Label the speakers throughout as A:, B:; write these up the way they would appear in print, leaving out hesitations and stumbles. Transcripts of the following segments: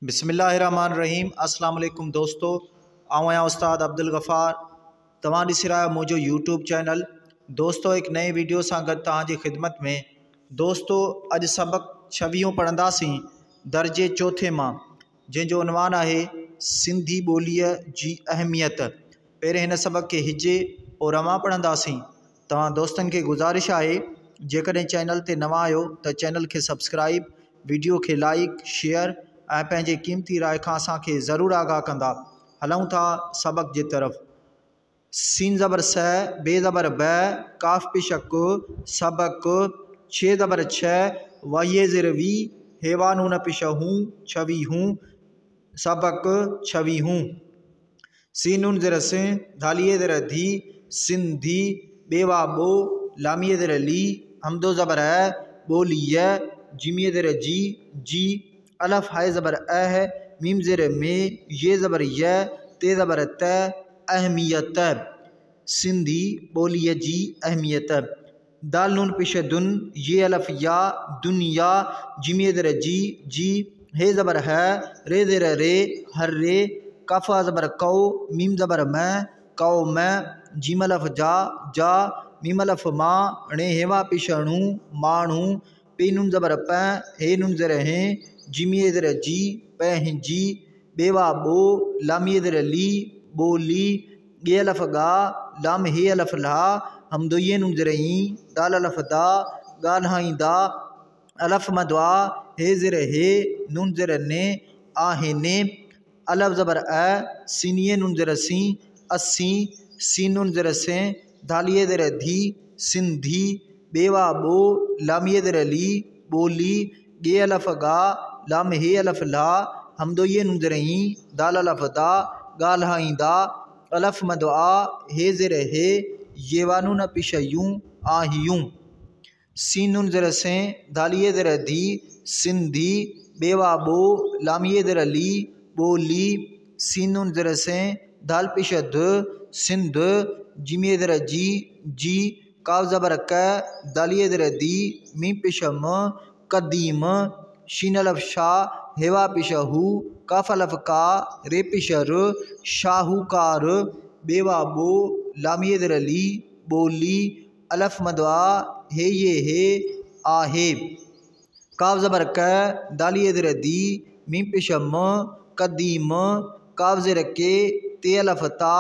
A: बिस्मिल्लाहिर्रहमानिर्रहीम। अस्सलाम वालेकुम दोस्तों, आवां उस्ताद अब्दुल गफ़ार तव्हां ॾिसी रहिया मुझो यूट्यूब चैनल। दोस्तों एक नए वीडियो सां गॾु तव्हांजी ख़िदमत में। दोस्तों अॼु सबक 26 पढ़ंदासीं दर्जे चौथे मां, जंहिंजो उनवान आहे सिंधी ॿोलीअ जी अहमियत। पहिरें हिन सबक खे हिजे और रवां पढ़ंदासीं। तव्हां दोस्तनि खे गुज़ारिश आहे जेकॾहिं चैनल ते नवां आहियो त चैनल खे सब्सक्राइब, वीडियो खे लाइक, शेयर ऐं पंहिंजे क़ीमती राय खां असांखे ज़रूरु आगाह कंदा। हलूं था सबक जी तरफ़। सीन ज़बर स, बे ज़बर ब, काफ पेशक सबक, छे ज़बर छ, वाये ज़ेर वी, हेवानून पेशहूं छवीहूं सबक छवीहूं। सीनून ज़ेर से, धालिये ज़ेर धी, सिंधी, बेवा बो, लामिये ज़ेर ली, हमदो ज़बर है, बोलिय, जिमिये ज़ेर जी, जी, अलफ हाय ज़बर अह, मीम ज़ेर में, ये ज़बर य, ते ज़बर त, अहमियत, सिंधी बोलिय जी अहमियत। दाल नून पेश दुन, ये अलफ या, दुनिया, जिमिये ज़ेर जी, जी, हे ज़बर है, रे ज़ेर रे, हर रे, काफ़ा ज़बर कौ, मीम ज़बर मैं, कौ मैं, जीम अलफ जा, जा, मीम अलफ माँ, णे हेवा पेशणू, माणू, पे नून ज़बर प, हे नून ज़ेर हैं, जिमिये ज़ेर जी, पंहिंजी, बेवा बो, लामिये ज़ेर ली, बोली, ये अलफ गा, लाम हे अलफ ला, हमदो ये नून ज़ेर ई, दाल अलफ दा, गाल्हाईंदा, अलफ मदवा, हे ज़ेर हे, नून ज़ेर ने, आहे ने, अलफ ज़बर अ, सीनिये नून ज़ेर सी, अस्सी, सीनून ज़ेर से, धालिये ज़ेर धी, सिंधी, बेवा बो, लामिये ज़ेर ली, बोली, गे अलफ गा, लाम हे अलफ ला, हमदो ये नून ज़ेर ई, दाल अलफ दा, गाल्हाईंदा, अलफ मदवा, हे ज़ेर हे, येवानून पेशयूं आहियूं। सीनून ज़ेर से, धालिये ज़ेर धी, सिंधी, बेवा बो, लामिये ज़ेर ली, बोली, सीनून ज़ेर से, दाल पेश ध, सिंध, जिमिये ज़ेर जी, जी, काव ज़बर क, दालिये ज़ेर दी, मीम पेश म, कदीम, शीन अलफ शाह, हेवा पेश हु, काफ अलफ का, रे पेश र, शाहूकार, बेवा बो, लामिये ज़ेर ली, बोली, अलफ मदवा, हे ये हे, आहे, काव ज़बर क, दालिये ज़ेर दी, मीम पेश म, कदीम, काव ज़ेर के, ते अलफ ता,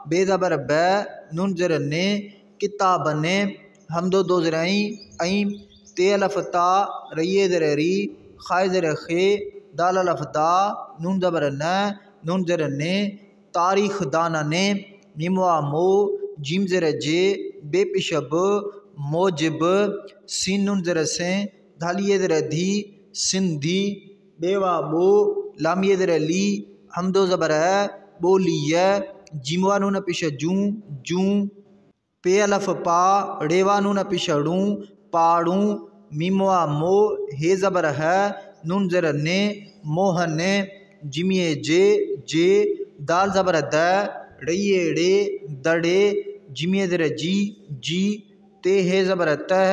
A: बे ज़बर ब, नून ज़ेर ने, किताबने, हमदो दो ज़ेर ऐं, ते अलफ ता, रये ज़ेर री, खाय ज़ेर खे, दाल अलफ दा, नून ज़बर न, नून ज़ेर ने, तारीख दानने, मीमवा मो, जीम ज़ेर जे, बे पेश ब, मोजिब, सीन नून ज़ेर से, धालिये ज़ेर धी, सिंधी, बेवा बो, लामिये ज़ेर ली, हमदो ज़बर है, बोलिय, जिमवा नून पेश जूं, जूं, पे अलफ पा, रेवा नून पेश ड़ूं, पाड़ूं, मीमवा मो, हे ज़बर है, नून ज़ेर ने, मोहने, जिमिये जे, जे, दाल ज़बर द, रये ड़े, दड़े, जिमिये ज़ेर जी, जी, ते हे ज़बर तह,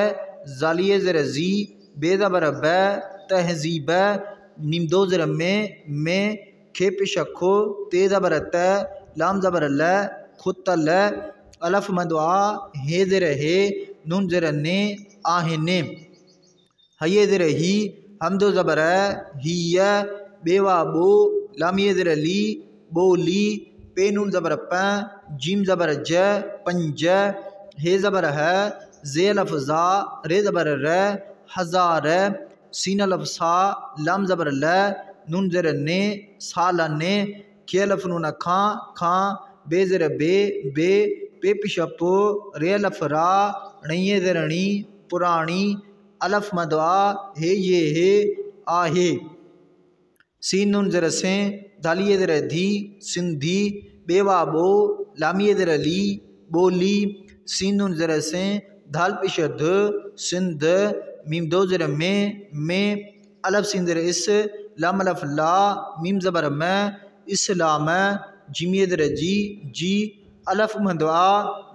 A: जालिये ज़ेर जी, बे ज़बर ब, तहजीब, नीम दो ज़ेर में, खे पेश खो, ते ज़बर त, लाम ज़बर ल, खुतल, अलफ मदवा, हे ज़ेर हे, नून ज़ेर ने, आहने, हये ज़ेर ही, हमदो ज़बर हिय, बेवा बो, लामिये ज़ेर ली, बोली, पे नून ज़बर प, जीम ज़बर ज, पंज, हे ज़बर है, जे अलफ जा, रे ज़बर र, हजार, सीन अलफ सा, लाम ज़बर ल, नून ज़ेर ने, सालने, खे अलफ नून खां, खां, बे ज़ेर बे, बे, पे पेश पो, रे अलफ रा, णये ज़ेर णी, पुराणी, अलफ मदवा, हे ये हे, आहे, सीन नून ज़ेर से, धालिये ज़ेर धी, सिंधी, बेवा बो, लामिये ज़ेर ली, बोली, सीन नून ज़ेर से, धाल पेश ध, सिंध, मीम दो ज़ेर में, अलफ सीन ज़ेर इस, लाम अलफ ला, मीम ज़बर में, इस्लाम, जिमिये ज़ेर जी, जी, अलफ मदवा,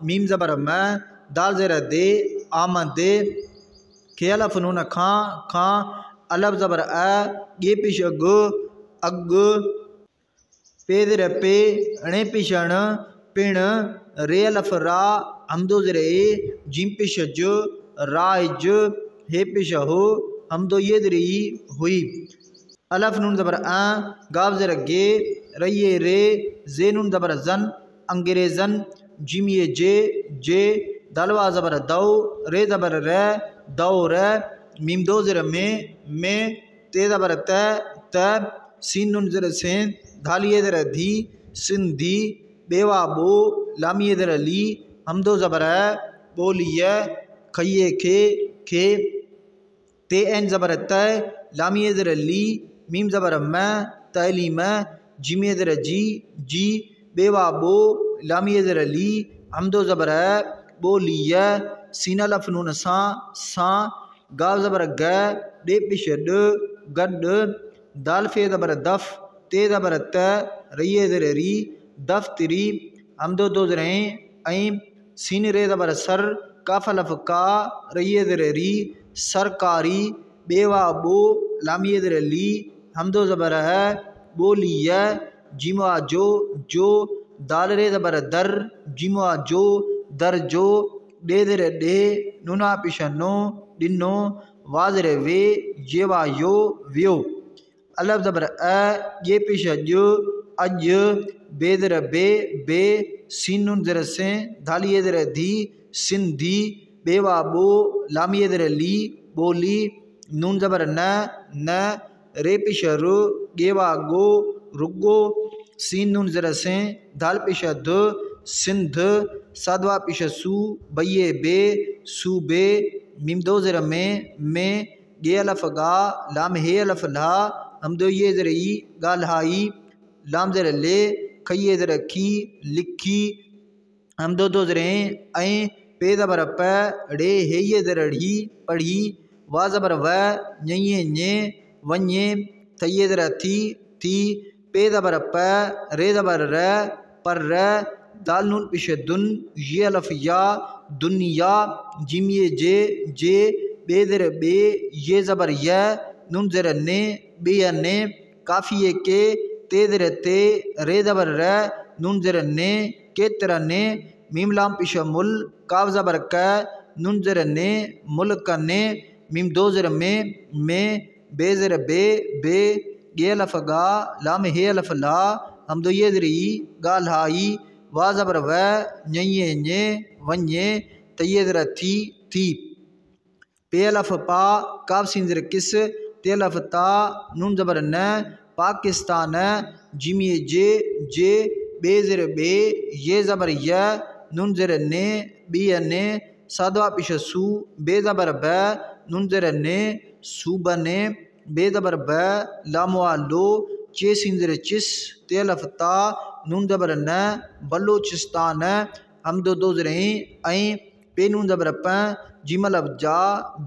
A: मीम ज़बर में, दाल ज़ेर दे, आमद, खे अलफ नून खां, खां, अलफ ज़बर अ, ये पेश ग, अग पे ज़र पे णे पिशण पिण रे अलफ रा हमदो ज़र ए जिम पिश ज राज हे पिश हो हमदो ये ज़र ई हुई। अलफ नून ज़बर गाव ज़र गे रये रे जे नून ज़बर जन अंग्रेज़न जिम ये जे दलवा ज़बर दौ रे ज़बर रे दौ रे मीम दो ज़र में ते ज़बर त सीन नून ज़र से धालिए ज़र धी सिंधी बेवा बो लामिए ज़र ली हमदो ज़बर है बोलिए खइए खे ते एन ज़बर तय लामिए ज़र ली मीम ज़बर मैं तैलीम जिमिए ज़र जी बेवा बो लामिए ज़र ली हमदो ज़बर है बोलिए सीना लफ नून सा गाव ज़बर ग डे पिश गड दाल फे ज़बर दफ ते ज़बर त रये ज़र री दफ्तरी हमदो दो ज़र ऐं सीन रे ज़बर सर काफ लफ का रये ज़र री सरकारी बेवा बो लामिए ज़र ली हमदो ज़बर है बोलिए जिमा जो दाल रे ज़बर दर जिमा जो दर जो डे ज़र डे नूना पिशनो डिनो वाज़र वे येवा यो व्यो। अलफ ज़बर ये पिश जो अज बेदर बे सीन नून ज़र से धालिए ज़र धी सिंधी बेवा बो लामिए ज़र ली बोली नून ज़बर न रे पिश रो गेवा गो रुगो सीन नून ज़र से धाल पिश द सिंध साधवा पिश सू बये बे सूबे मीम दो ज़र में गे अलफ गा लाम हे अलफ ला हमदो ये ज़र ई गा लहाई लाम ज़र ले खइए ज़र की लिखी हमदो दो ज़र ऐं पे ज़बर प रे हे ये ज़र ढ़ी पढ़ी वा ज़बर व nye वन्ये थइए ज़र थी पे ज़बर प रे ज़बर र पर र दाल नून पिश दुन ये अलफ या दुनिया जिम ये जे बे ज़र बे ये ज़बर य नून ज़र ने बेयने काफ़िए के ते ज़र ते रे ज़बर र नून ज़र ने के तरह ने मीम लाम पिश मुल काव ज़बर क नून ज़र ने मुल्क ने मीम दो ज़र में बे ज़र बे गे अलफ गा लाम हे अलफ ला हमदो ये ज़र ई गा लहाई वा ज़बर व nye वन्ये तये ज़र थी पे अलफ पा काव सीन ज़र किस ते अलफ ता नून ज़बर न पाकिस्तान जिम ये जे बे ज़र बे ये ज़बर य नून ज़र ने बियने साधवा पिश सू बे ज़बर ब नून ज़र ने सूबने बे ज़बर ब लामवा लो चे सीन ज़र चिस ते अलफ ता नून ज़बर न बलोचिस्तान हमदो दो ज़र ऐं पे नून ज़बर प जिम अलफ जा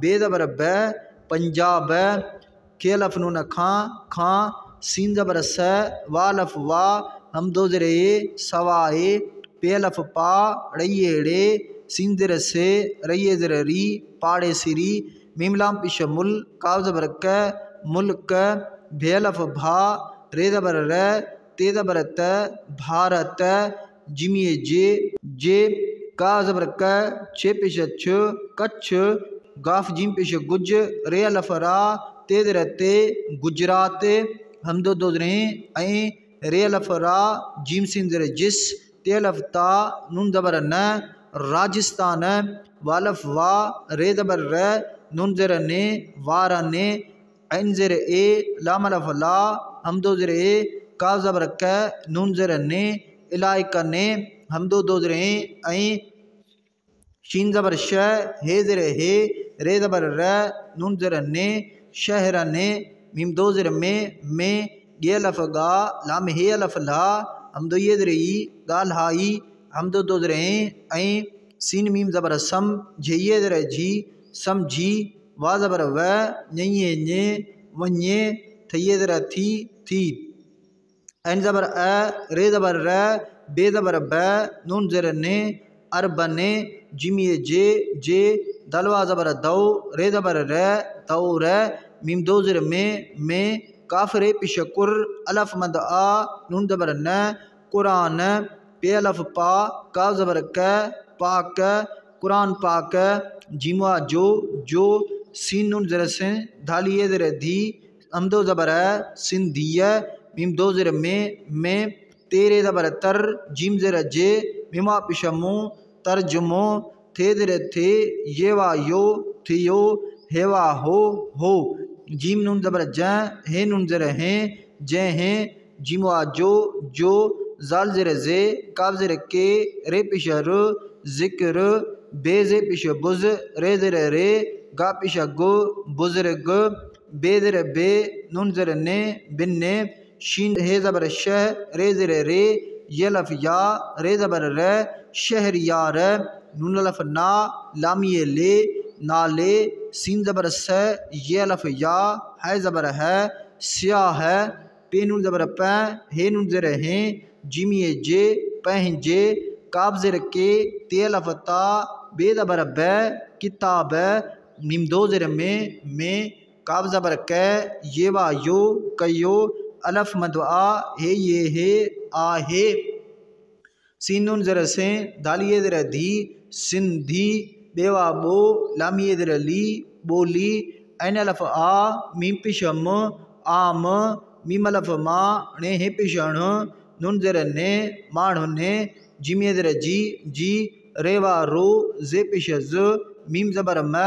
A: बे ज़बर ब पंजाब के अलफ नून खां सीन ज़बर स वा अलफ वा हमदो ज़र सवाए पे अलफ पा रये रे सीन ज़र से रये ज़र री पाड़े सिरी मीम लाम पिश मुल काव ज़बर क मुल्क भे अलफ भा रे ज़बर र ते ज़बर त भारत जिम ये जे का ज़बर क छे पिश छ कच्छ गाफ जिम पिश गुज रे अलफ रा ते ज़र ते गुजरात हमदो दो ज़र ऐं रे अलफ रा जिम सीन ज़र जिस ते अलफ ता नून ज़बर न राजस्थान वालफ वा रे ज़बर र नून ज़र ने वारा ने ऐन ज़र ए लाम अलफ ला हमदो ज़र का ज़बर क नून ज़र ने इलाइका ने हमदो दो ज़र ऐं शीन ज़बर श हे ज़र हे रे ज़बर र नून ज़र ने शहर ने मीम दो ज़र में गे अलफ गा लाम हे अलफ ला हमदो ये ज़र ई गा लहाई हमदो दो ज़र ऐं सीन मीम ज़बर सम झे ज़र झी समझी वा ज़बर व nye वन्ये थये ज़र थी ऐन ज़बर रे ज़बर र बे ज़बर ब नून ज़र ने अरबने जिम ये जे दलवा ज़बर दौ रे ज़बर र दौ र मीम दो ज़र में काफ रे पिश कुर अलफ मद आ नून ज़बर न कुरान पे अलफ पा काफ ज़बर क पाक कुरान पाक जीमा जो सीन नून ज़र से धालिए ज़र धी हमदो ज़बर सिंधिया मीम दो ज़र में तेरे ज़बर तर जीम ज़र जे मिमा पिशमो तर्जुमो थे ज़र थे ये वा यो थियो हेवा हो जीम नून ज़बर ज हे नून ज़र हैं जय हैं जीमा जो जाल ज़र जे काफ ज़र के रे पिश र ज़िक्र बेज़े पिश बुज़ रे ज़र रे गा पिश गो बुज़ुर्ग बे ज़र बे नून ज़र ने बिन्ने शीन हे ज़बर शह रे ज़र रे ये लफ या रे ज़बर रे शहरियार नून लफ ना लामिए ले नाले सीन ज़बर से ये लफ या है ज़बर है स्याह है पे नून ज़बर पै हे नून ज़र हैं जिमिए जे पहजे काब ज़र के ते लफ ता बे ज़बर बै किताब मीम दो ज़र में काब ज़बर कै ये वा यो कयो अलफ मदआ हे ये हे आ हे सीन नून ज़र से दालिए ज़र धी सिंधी बेवा बो लामिए ज़र ली बोली ऐन अलफ आ मीम पिशम आम मीम अलफ मा ने हे पिशण नून ज़र ने माण ने जिमिए ज़र जी रेवा रो जे पिश ज मीम ज़बर म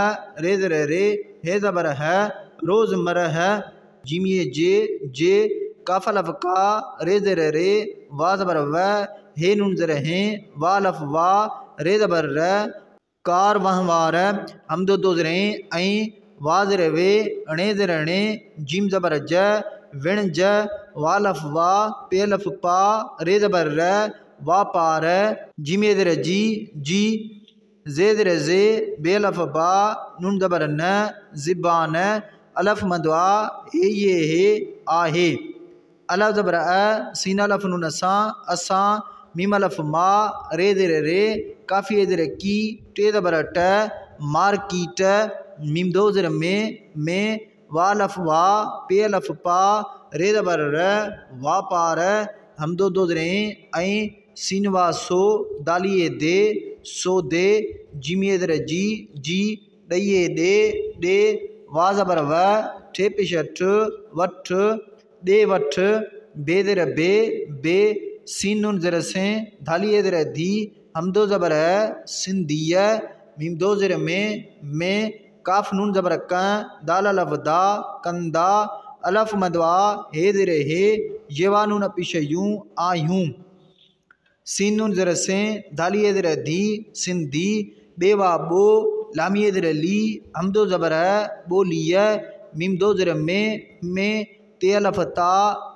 A: रे ज़र रे हे ज़बर है रोज़ मर है जिमिए जे काफ लफ का रे ज़र रे वा ज़बर व हे नून ज़र हैं वा लफ वा रे ज़बर र कार वह वार हम दो ज़रें ऐं वा ज़र वे अणे ज़र अणे जिम ज़बर ज विण ज वा लफ वा पे लफ पा रे ज़बर र वा पार जिमे ज़र जी जे ज़र जे बे लफ बा नून ज़बर न ज़िबान अलफ मदआ हे ये हे आहे अलफ ज़बर अ सीना लफ नून असां मीम अलफ मा रे ज़र रे काफ़ी ज़र की टे ज़बर ट मार्कीट मीम दो ज़र में वा लफ वा पे लफ पा रे ज़बर र वा पार हम दो ज़रें ऐं सीनवा सो दालिए दे सो दे जिमिए ज़र जी ॾइए ॾे वा ज़बर व ठे पिश ठ वठ ॾे वठ बे ज़र बे सीन नून ज़र से धालिए ज़र धी हम दो ज़बर सिंधिया मीम दो ज़र में काफ नून ज़बर क दाल अलफ दा कंदा अलफ मदवा हे ज़र हे येवा नून पिश यूं आयूं सीन नून ज़र से धालिए ज़र धी सिंधी बेवा बो लामिए ज़र ली हम दो ज़बर बोलिए मीम दो ज़र में ते अलफ ता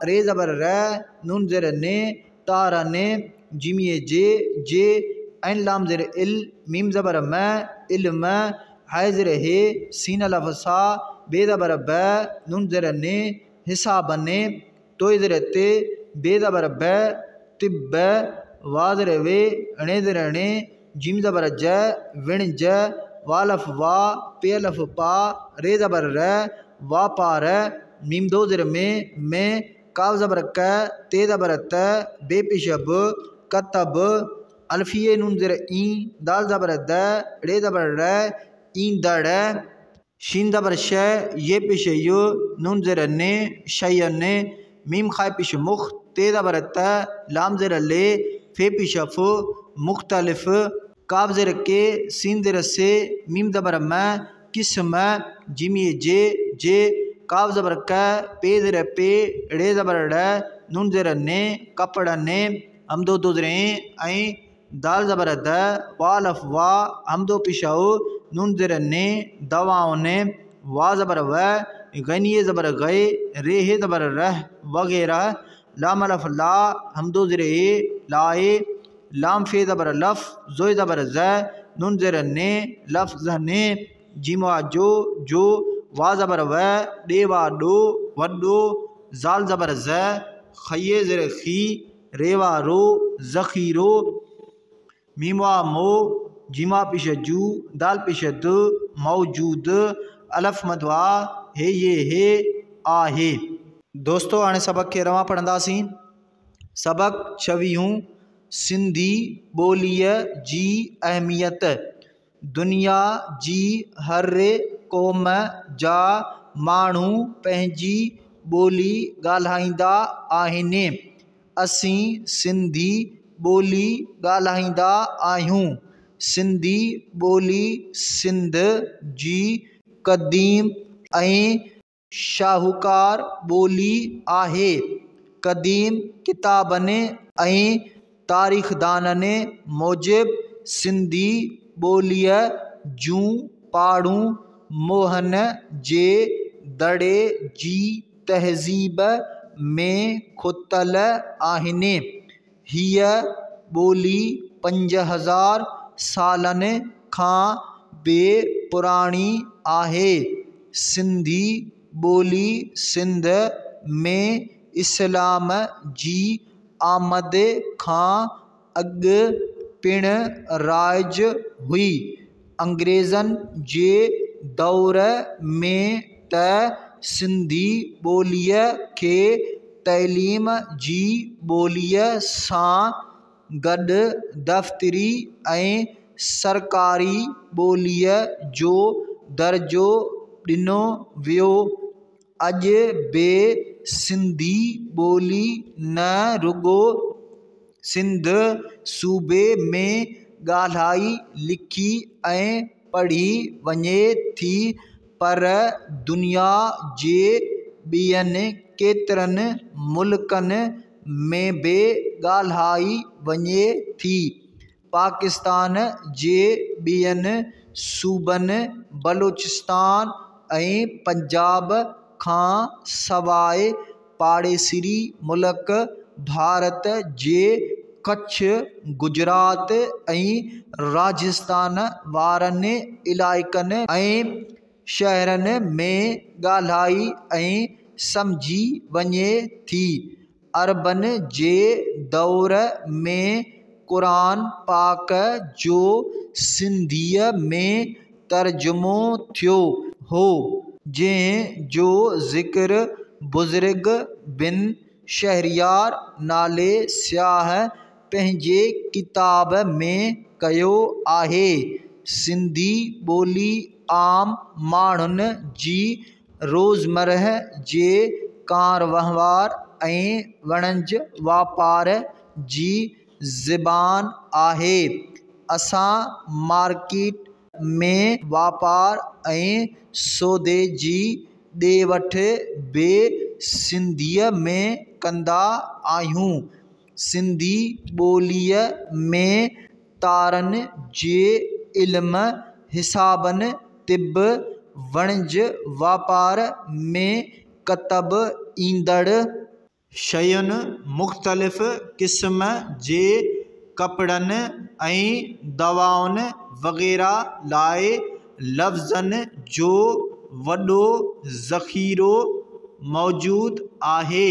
A: रे ज़बर र नून ज़र ने तारा ने जिमिए जे ऐन लाम ज़र इल मीम ज़बर म इल्म है ज़र हे सीन अलफ सा बे ज़बर ब नून ज़र ने हिसाब ने तो ज़र ते बे ज़बर ब तिब वा ज़र वे अणे ज़र अणे जिम ज़बर ज विण ज वा लफ वा पे लफ पा रे ज़बर र वा पार मीम दो ज़र में काव ज़बर क ते ज़बर त बे पिश ब कतब अल्फिए नून ज़र ई दाल ज़बर द रे ज़बर र ईंदड़ शीन ज़बर श ये पिश यु नून ज़र ने शयन मीम खाए पिश मुख ते ज़बर त लाम ज़र ले फे पिश फ मुख्तलिफ काब ज़र के सीन ज़र से मीम ज़बर म किस्म जिमिए जे काव ज़बर क पे ज़र पे रे ज़बर ड़ नून ज़र ने कपड़ ने हम दो ज़रें ऐं दाल ज़बर द वा लफ वा हम दो पिशाओ नून ज़र ने दवाओं ने वा ज़बर व गनिए ज़बर गए रे हे ज़बर रह वगैरह लाम अलफ ला हम दो ज़रे लाए लाम फे ज़बर लफ जोए ज़बर ज़ नून ज़र ने लफ ने जिमा जो वा ज़बर व देवा डो वडो जाल ज़बर ज़ खये ज़र खी रेवा रो ज़खीरो मीमा मो जिमा पिश जू दाल पिश द मौजूद अलफ मदवा हे ये हे आहे। दोस्तों हाणे सबक खे रवां पढ़ंदासीं। सबक 26 सिंधी ॿोलीअ जी अहमियत। दुनिया जी हर क़ौम जा माण्हू पंहिंजी ॿोली ॻाल्हाईंदा आहिनि। असीं सिंधी ॿोली ॻाल्हाईंदा आहियूं। सिंधी ॿोली सिंध जी क़दीम ऐं शाहूकार ॿोली आहे। क़दीम किताबनि ऐं तारीख़दाननि मूजिब सिंधी ॿोलीअ जूं पहाड़ूं मोहन जे दड़े जी तहज़ीब में खुतल आहिनि। हीअ ॿोली 5000 सालनि खां बि पुराणी आहे। सिंधी ॿोली सिंध में इस्लाम जी आमद खां अॻु पिणु राइज हुई। अंग्रेज़नि जे दौर में त सिंधी ॿोलीअ खे तइलीम जी ॿोलीअ सां गॾु दफ़्तरी ऐं सरकारी ॿोलीअ जो दर्जो ॾिनो वियो। अॼु बि सिंधी ॿोली न रुॻो सिंध सूबे में ॻाल्हाई लिखी ऐं पढ़ी वञे थी, पर दुनिया जे ॿियनि केतिरनि मुल्कनि में बि ॻाल्हाई वञे थी। पाकिस्तान जे ॿियनि सूबनि बलूचिस्तान ऐं पंजाब खां सवाइ पाड़ेसरी मुल्क भारत जे कच्छ, गुजरात ऐं राजस्थान वारनि इलाइक़नि ऐं शहरनि में ॻाल्हाई ऐं सम्झी वञे थी। अरबनि जे दौर में क़ुरान पाक जो सिंधीअ में तर्जुमो थियो हो, जंहिं जो ज़िक्र बुज़ुर्ग बिन शहरयार नाले सियाह पंहिंजे किताब में कयो आहे। सिंधी ॿोली आम माण्हुनि जी रोज़मर्रा जे कार वहिंवार ऐं वणिज वापार जी ज़बान आहे। असां मार्केट में वापार ऐं सौदे जी ॾे वठि बि सिंधीअ में कंदा आहियूं। सिंधी ॿोलीअ में तारनि जे इल्म, हिसाबनि, तिब, वणिज वापार में कतब ईंदड़ शयुनि, मुख़्तलिफ़ क़िस्म जे कपिड़नि ऐं दवाउनि वग़ैरह लाइ लफ़्ज़नि जो वॾो ज़ख़ीरो मौजूदु आहे।